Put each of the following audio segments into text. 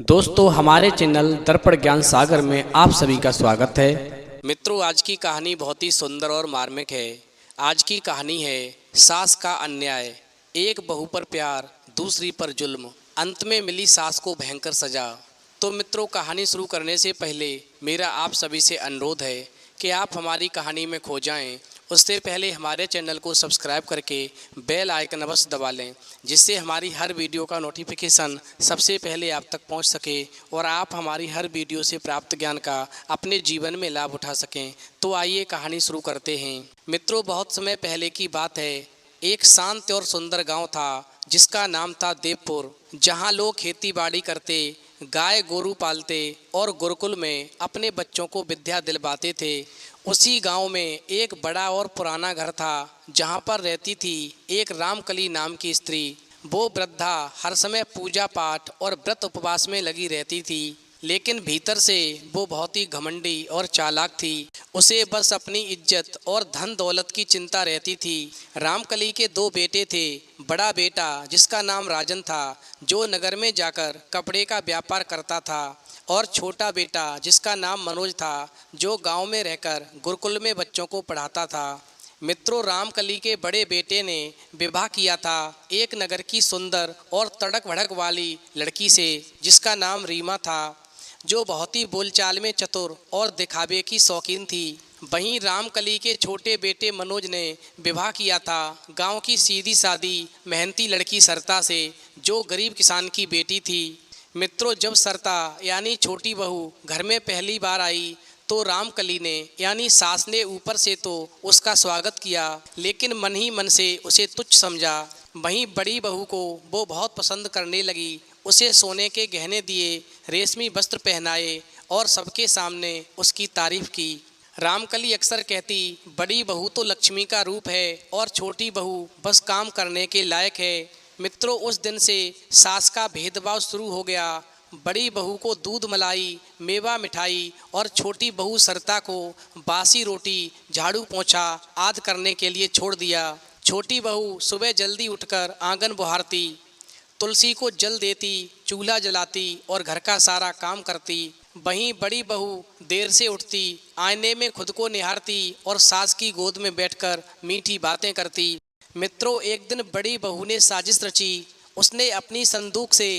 दोस्तों हमारे चैनल दर्पण ज्ञान सागर में आप सभी का स्वागत है। मित्रों, आज की कहानी बहुत ही सुंदर और मार्मिक है। आज की कहानी है सास का अन्याय। एक बहू पर प्यार, दूसरी पर जुल्म, अंत में मिली सास को भयंकर सजा। तो मित्रों, कहानी शुरू करने से पहले मेरा आप सभी से अनुरोध है कि आप हमारी कहानी में खो जाएं। उससे पहले हमारे चैनल को सब्सक्राइब करके बेल आइकन अवश्य दबा लें, जिससे हमारी हर वीडियो का नोटिफिकेशन सबसे पहले आप तक पहुंच सके और आप हमारी हर वीडियो से प्राप्त ज्ञान का अपने जीवन में लाभ उठा सकें। तो आइए कहानी शुरू करते हैं। मित्रों, बहुत समय पहले की बात है। एक शांत और सुंदर गांव था जिसका नाम था देवपुर, जहां लोग खेती बाड़ी करते, गाय गोरू पालते और गुरुकुल में अपने बच्चों को विद्या दिलवाते थे। उसी गांव में एक बड़ा और पुराना घर था जहां पर रहती थी एक रामकली नाम की स्त्री। वो वृद्धा हर समय पूजा पाठ और व्रत उपवास में लगी रहती थी, लेकिन भीतर से वो बहुत ही घमंडी और चालाक थी। उसे बस अपनी इज्जत और धन दौलत की चिंता रहती थी। रामकली के दो बेटे थे। बड़ा बेटा, जिसका नाम राजन था, जो नगर में जाकर कपड़े का व्यापार करता था, और छोटा बेटा जिसका नाम मनोज था, जो गांव में रहकर गुरुकुल में बच्चों को पढ़ाता था। मित्रों, रामकली के बड़े बेटे ने विवाह किया था एक नगर की सुंदर और तड़क भड़क वाली लड़की से, जिसका नाम रीमा था, जो बहुत ही बोलचाल में चतुर और दिखावे की शौकीन थी। वहीं रामकली के छोटे बेटे मनोज ने विवाह किया था गांव की सीधी सादी मेहनती लड़की सरता से, जो गरीब किसान की बेटी थी। मित्रों, जब सरता यानी छोटी बहू घर में पहली बार आई तो रामकली ने यानी सास ने ऊपर से तो उसका स्वागत किया, लेकिन मन ही मन से उसे तुच्छ समझा। वहीं बड़ी बहू को वो बहुत पसंद करने लगी। उसे सोने के गहने दिए, रेशमी वस्त्र पहनाए और सबके सामने उसकी तारीफ की। रामकली अक्सर कहती, बड़ी बहू तो लक्ष्मी का रूप है और छोटी बहू बस काम करने के लायक है। मित्रों, उस दिन से सास का भेदभाव शुरू हो गया। बड़ी बहू को दूध मलाई, मेवा मिठाई और छोटी बहू सरता को बासी रोटी, झाड़ू पोंछा आदि करने के लिए छोड़ दिया। छोटी बहू सुबह जल्दी उठकर आंगन बुहारती, तुलसी को जल देती, चूल्हा जलाती और घर का सारा काम करती। वहीं बड़ी बहू देर से उठती, आईने में खुद को निहारती और सास की गोद में बैठकर मीठी बातें करती। मित्रों, एक दिन बड़ी बहू ने साजिश रची। उसने अपनी संदूक से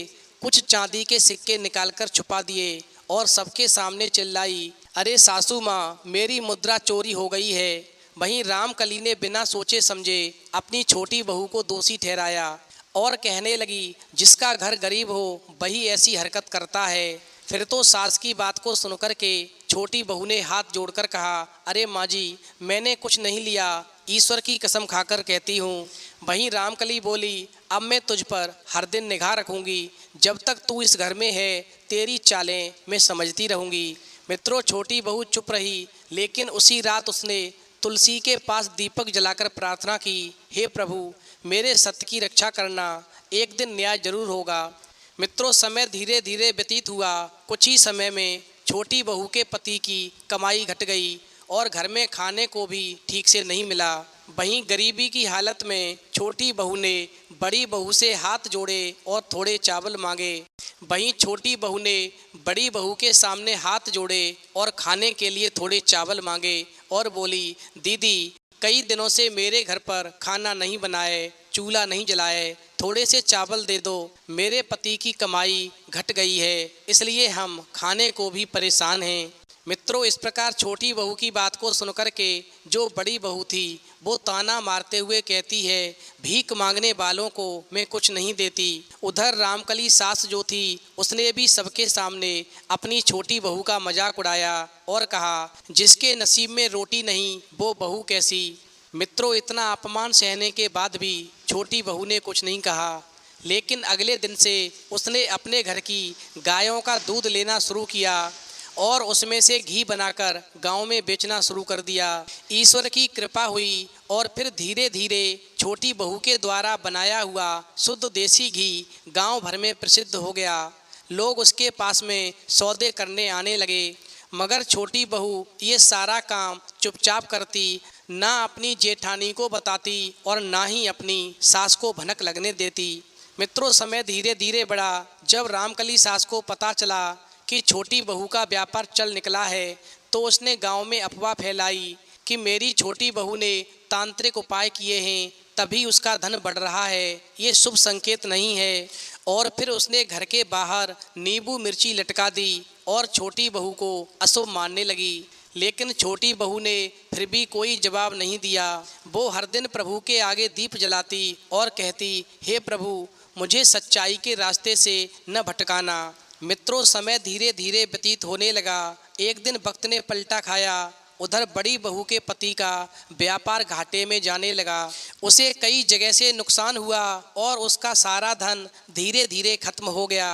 कुछ चांदी के सिक्के निकालकर छुपा दिए और सबके सामने चिल्लाई, अरे सासू माँ, मेरी मुद्रा चोरी हो गई है। वहीं रामकली ने बिना सोचे समझे अपनी छोटी बहू को दोषी ठहराया और कहने लगी, जिसका घर गरीब हो वही ऐसी हरकत करता है। फिर तो सास की बात को सुनकर के छोटी बहू ने हाथ जोड़कर कहा, अरे माँ जी, मैंने कुछ नहीं लिया, ईश्वर की कसम खाकर कहती हूँ। वहीं रामकली बोली, अब मैं तुझ पर हर दिन निगाह रखूँगी। जब तक तू इस घर में है तेरी चालें मैं समझती रहूँगी। मित्रों, छोटी बहू चुप रही, लेकिन उसी रात उसने तुलसी के पास दीपक जलाकर प्रार्थना की, हे प्रभु, मेरे सत्य की रक्षा करना, एक दिन न्याय जरूर होगा। मित्रों, समय धीरे धीरे व्यतीत हुआ। कुछ ही समय में छोटी बहू के पति की कमाई घट गई और घर में खाने को भी ठीक से नहीं मिला। वहीं गरीबी की हालत में छोटी बहू ने बड़ी बहू से हाथ जोड़े और थोड़े चावल मांगे। वहीं छोटी बहू ने बड़ी बहू के सामने हाथ जोड़े और खाने के लिए थोड़े चावल मांगे और बोली, दीदी, कई दिनों से मेरे घर पर खाना नहीं बनाए, चूल्हा नहीं जलाए, थोड़े से चावल दे दो। मेरे पति की कमाई घट गई है, इसलिए हम खाने को भी परेशान हैं। मित्रों, इस प्रकार छोटी बहू की बात को सुनकर के जो बड़ी बहू थी वो ताना मारते हुए कहती है, भीख मांगने वालों को मैं कुछ नहीं देती। उधर रामकली सास जो थी, उसने भी सबके सामने अपनी छोटी बहू का मजाक उड़ाया और कहा, जिसके नसीब में रोटी नहीं वो बहू कैसी। मित्रों, इतना अपमान सहने के बाद भी छोटी बहू ने कुछ नहीं कहा, लेकिन अगले दिन से उसने अपने घर की गायों का दूध लेना शुरू किया और उसमें से घी बनाकर गांव में बेचना शुरू कर दिया। ईश्वर की कृपा हुई और फिर धीरे धीरे छोटी बहू के द्वारा बनाया हुआ शुद्ध देसी घी गांव भर में प्रसिद्ध हो गया। लोग उसके पास में सौदे करने आने लगे, मगर छोटी बहू ये सारा काम चुपचाप करती, ना अपनी जेठानी को बताती और ना ही अपनी सास को भनक लगने देती। मित्रों, समय धीरे धीरे बढ़ा। जब रामकली सास को पता चला कि छोटी बहू का व्यापार चल निकला है तो उसने गांव में अफवाह फैलाई कि मेरी छोटी बहू ने तांत्रिक उपाय किए हैं तभी उसका धन बढ़ रहा है, ये शुभ संकेत नहीं है। और फिर उसने घर के बाहर नींबू मिर्ची लटका दी और छोटी बहू को अशुभ मानने लगी। लेकिन छोटी बहू ने फिर भी कोई जवाब नहीं दिया। वो हर दिन प्रभु के आगे दीप जलाती और कहती, हे प्रभु, मुझे सच्चाई के रास्ते से न भटकाना। मित्रों, समय धीरे धीरे व्यतीत होने लगा। एक दिन वक्त ने पलटा खाया। उधर बड़ी बहू के पति का व्यापार घाटे में जाने लगा। उसे कई जगह से नुकसान हुआ और उसका सारा धन धीरे धीरे खत्म हो गया।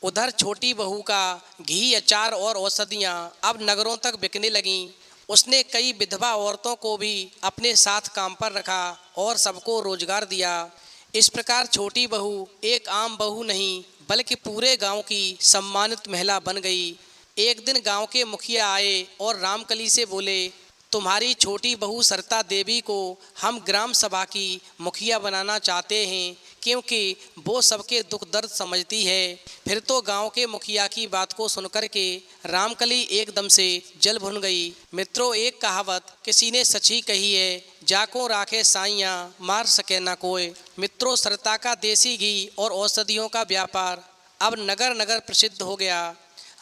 उधर छोटी बहू का घी, अचार और औषधियाँ अब नगरों तक बिकने लगीं। उसने कई विधवा औरतों को भी अपने साथ काम पर रखा और सबको रोजगार दिया। इस प्रकार छोटी बहू एक आम बहू नहीं बल्कि पूरे गांव की सम्मानित महिला बन गई। एक दिन गांव के मुखिया आए और रामकली से बोले, तुम्हारी छोटी बहू सरता देवी को हम ग्राम सभा की मुखिया बनाना चाहते हैं क्योंकि वो सबके दुख दर्द समझती है। फिर तो गांव के मुखिया की बात को सुनकर के रामकली एकदम से जल भुन गई। मित्रों, एक कहावत किसी ने सच्ची कही है, जाको राखे साइयाँ मार सके ना कोई। मित्रों, सरता का देसी घी और औषधियों का व्यापार अब नगर नगर प्रसिद्ध हो गया।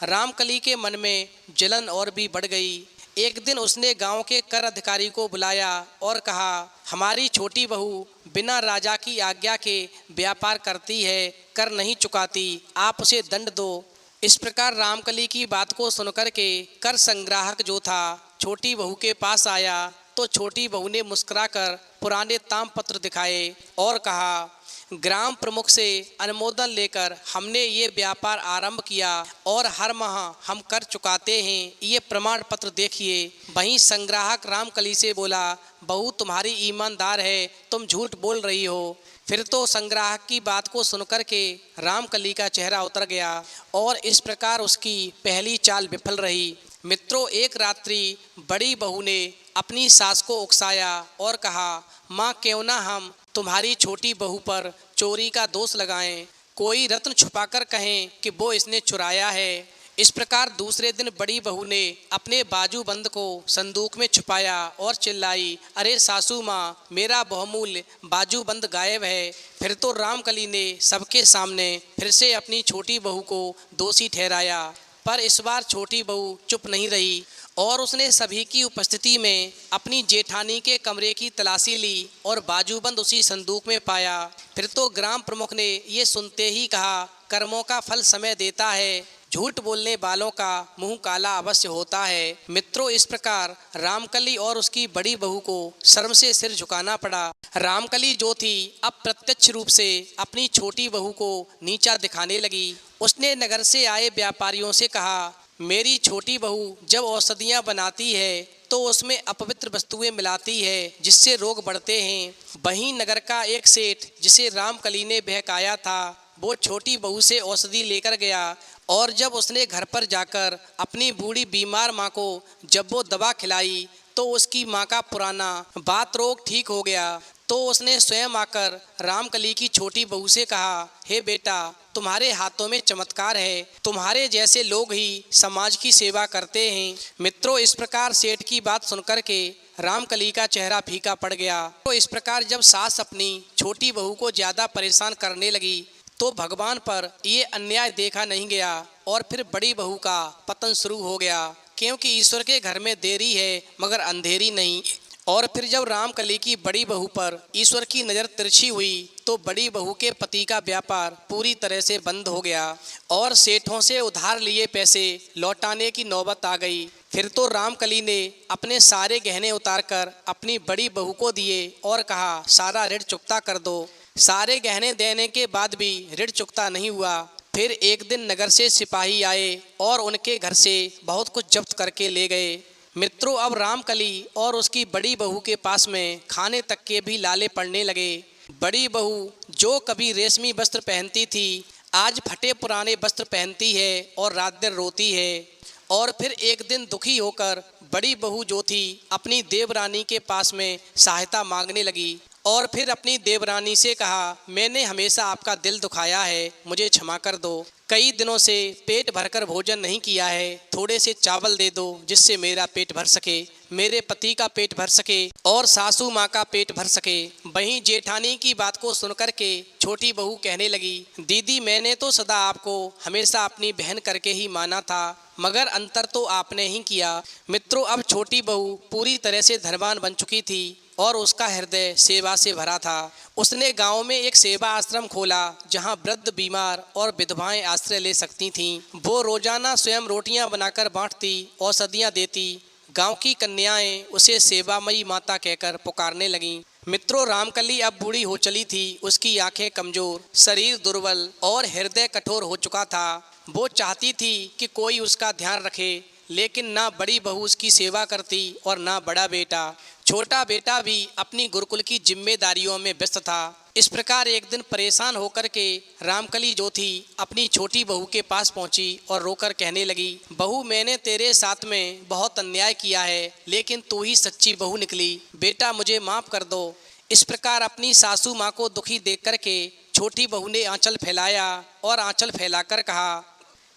रामकली के मन में जलन और भी बढ़ गई। एक दिन उसने गांव के कर अधिकारी को बुलाया और कहा, हमारी छोटी बहू बिना राजा की आज्ञा के व्यापार करती है, कर नहीं चुकाती, आप उसे दंड दो। इस प्रकार रामकली की बात को सुनकर के कर संग्राहक जो था छोटी बहू के पास आया तो छोटी बहू ने मुस्कुराकर पुराने तामपत्र दिखाए और कहा, ग्राम प्रमुख से अनुमोदन लेकर हमने ये व्यापार आरंभ किया और हर माह हम कर चुकाते हैं, ये प्रमाण पत्र देखिए। वहीं संग्राहक रामकली से बोला, बहू तुम्हारी ईमानदार है, तुम झूठ बोल रही हो। फिर तो संग्राहक की बात को सुनकर के रामकली का चेहरा उतर गया और इस प्रकार उसकी पहली चाल विफल रही। मित्रों, एक रात्रि बड़ी बहू ने अपनी सास को उकसाया और कहा, माँ, क्यों ना हम तुम्हारी छोटी बहू पर चोरी का दोष लगाएं, कोई रत्न छुपाकर कहें कि वो इसने चुराया है। इस प्रकार दूसरे दिन बड़ी बहू ने अपने बाजूबंद को संदूक में छुपाया और चिल्लाई, अरे सासू माँ, मेरा बहुमूल्य बाजूबंद गायब है। फिर तो रामकली ने सबके सामने फिर से अपनी छोटी बहू को दोषी ठहराया, पर इस बार छोटी बहू चुप नहीं रही और उसने सभी की उपस्थिति में अपनी जेठानी के कमरे की तलाशी ली और बाजूबंद उसी संदूक में पाया। फिर तो ग्राम प्रमुख ने ये सुनते ही कहा, कर्मों का फल समय देता है, झूठ बोलने वालों का मुंह काला अवश्य होता है। मित्रों, इस प्रकार रामकली और उसकी बड़ी बहू को शर्म से सिर झुकाना पड़ा। रामकली जो थी अब प्रत्यक्ष रूप से अपनी छोटी बहू को नीचा दिखाने लगी। उसने नगर से आए व्यापारियों से कहा, मेरी छोटी बहू जब औषधियाँ बनाती है तो उसमें अपवित्र वस्तुएं मिलाती है जिससे रोग बढ़ते हैं। वहीं नगर का एक सेठ जिसे रामकली ने बहकाया था वो छोटी बहू से औषधि लेकर गया और जब उसने घर पर जाकर अपनी बूढ़ी बीमार माँ को जब वो दवा खिलाई तो उसकी माँ का पुराना बात रोग ठीक हो गया। तो उसने स्वयं आकर रामकली की छोटी बहू से कहा, हे बेटा, तुम्हारे हाथों में चमत्कार है, तुम्हारे जैसे लोग ही समाज की सेवा करते हैं। मित्रों, इस प्रकार सेठ की बात सुनकर के रामकली का चेहरा फीका पड़ गया। तो इस प्रकार जब सास अपनी छोटी बहू को ज़्यादा परेशान करने लगी तो भगवान पर ये अन्याय देखा नहीं गया और फिर बड़ी बहू का पतन शुरू हो गया, क्योंकि ईश्वर के घर में देरी है मगर अंधेरी नहीं। और फिर जब रामकली की बड़ी बहू पर ईश्वर की नज़र तिरछी हुई तो बड़ी बहू के पति का व्यापार पूरी तरह से बंद हो गया और सेठों से उधार लिए पैसे लौटाने की नौबत आ गई। फिर तो रामकली ने अपने सारे गहने उतारकर अपनी बड़ी बहू को दिए और कहा, सारा ऋण चुकता कर दो। सारे गहने देने के बाद भी ऋण चुकता नहीं हुआ। फिर एक दिन नगर से सिपाही आए और उनके घर से बहुत कुछ जब्त करके ले गए। मित्रों, अब रामकली और उसकी बड़ी बहू के पास में खाने तक के भी लाले पड़ने लगे। बड़ी बहू जो कभी रेशमी वस्त्र पहनती थी आज फटे पुराने वस्त्र पहनती है और रात दिन रोती है। और फिर एक दिन दुखी होकर बड़ी बहू जो थी अपनी देवरानी के पास में सहायता मांगने लगी और फिर अपनी देवरानी से कहा, मैंने हमेशा आपका दिल दुखाया है, मुझे क्षमा कर दो। कई दिनों से पेट भरकर भोजन नहीं किया है, थोड़े से चावल दे दो जिससे मेरा पेट भर सके, मेरे पति का पेट भर सके और सासू माँ का पेट भर सके। वहीं जेठानी की बात को सुनकर के छोटी बहू कहने लगी, दीदी मैंने तो सदा आपको हमेशा अपनी बहन करके ही माना था, मगर अंतर तो आपने ही किया। मित्रों, अब छोटी बहू पूरी तरह से धनवान बन चुकी थी और उसका हृदय सेवा से भरा था। उसने गांव में एक सेवा आश्रम खोला जहां वृद्ध, बीमार और विधवाएं आश्रय ले सकती थीं। वो रोजाना स्वयं रोटियां बनाकर बांटती, औषधियां देती। गांव की कन्याएं उसे सेवामयी माता कहकर पुकारने लगीं। मित्रों, रामकली अब बूढ़ी हो चली थी। उसकी आंखें कमजोर, शरीर दुर्बल और हृदय कठोर हो चुका था। वो चाहती थी कि कोई उसका ध्यान रखे, लेकिन ना बड़ी बहू उसकी सेवा करती और ना बड़ा बेटा। छोटा बेटा भी अपनी गुरुकुल की जिम्मेदारियों में व्यस्त था। इस प्रकार एक दिन परेशान होकर के रामकली जो थी अपनी छोटी बहू के पास पहुंची और रोकर कहने लगी, बहू मैंने तेरे साथ में बहुत अन्याय किया है, लेकिन तू ही सच्ची बहू निकली। बेटा मुझे माफ़ कर दो। इस प्रकार अपनी सासू माँ को दुखी देख कर के छोटी बहू ने आंचल फैलाया और आंचल फैलाकर कहा,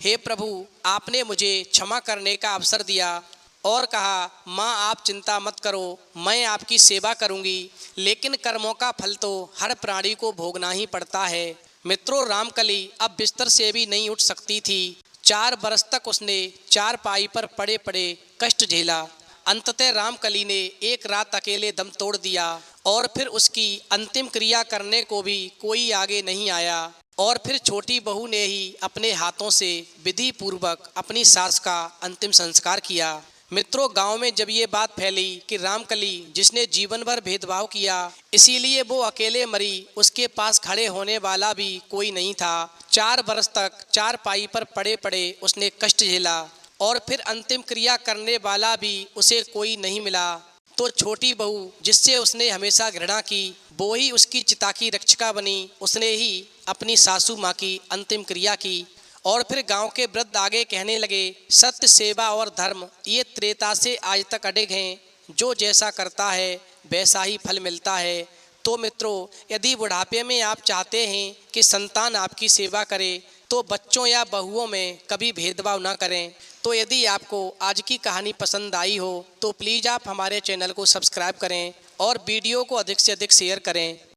हे प्रभु, आपने मुझे क्षमा करने का अवसर दिया और कहा, माँ आप चिंता मत करो, मैं आपकी सेवा करूंगी, लेकिन कर्मों का फल तो हर प्राणी को भोगना ही पड़ता है। मित्रों, रामकली अब बिस्तर से भी नहीं उठ सकती थी। 4 बरस तक उसने चारपाई पर पड़े पड़े कष्ट झेला। अंततः रामकली ने एक रात अकेले दम तोड़ दिया और फिर उसकी अंतिम क्रिया करने को भी कोई आगे नहीं आया और फिर छोटी बहू ने ही अपने हाथों से विधि पूर्वक अपनी सास का अंतिम संस्कार किया। मित्रों, गांव में जब ये बात फैली कि रामकली जिसने जीवन भर भेदभाव किया इसीलिए वो अकेले मरी, उसके पास खड़े होने वाला भी कोई नहीं था। 4 बरस तक चारपाई पर पड़े पड़े उसने कष्ट झेला और फिर अंतिम क्रिया करने वाला भी उसे कोई नहीं मिला, तो छोटी बहू जिससे उसने हमेशा घृणा की वो ही उसकी चिता की रक्षिका बनी। उसने ही अपनी सासू माँ की अंतिम क्रिया की। और फिर गांव के वृद्ध आगे कहने लगे, सत्य, सेवा और धर्म ये त्रेता से आज तक अडिग हैं। जो जैसा करता है वैसा ही फल मिलता है। तो मित्रों, यदि बुढ़ापे में आप चाहते हैं कि संतान आपकी सेवा करे तो बच्चों या बहुओं में कभी भेदभाव ना करें। तो यदि आपको आज की कहानी पसंद आई हो तो प्लीज़ आप हमारे चैनल को सब्सक्राइब करें और वीडियो को अधिक से अधिक शेयर करें।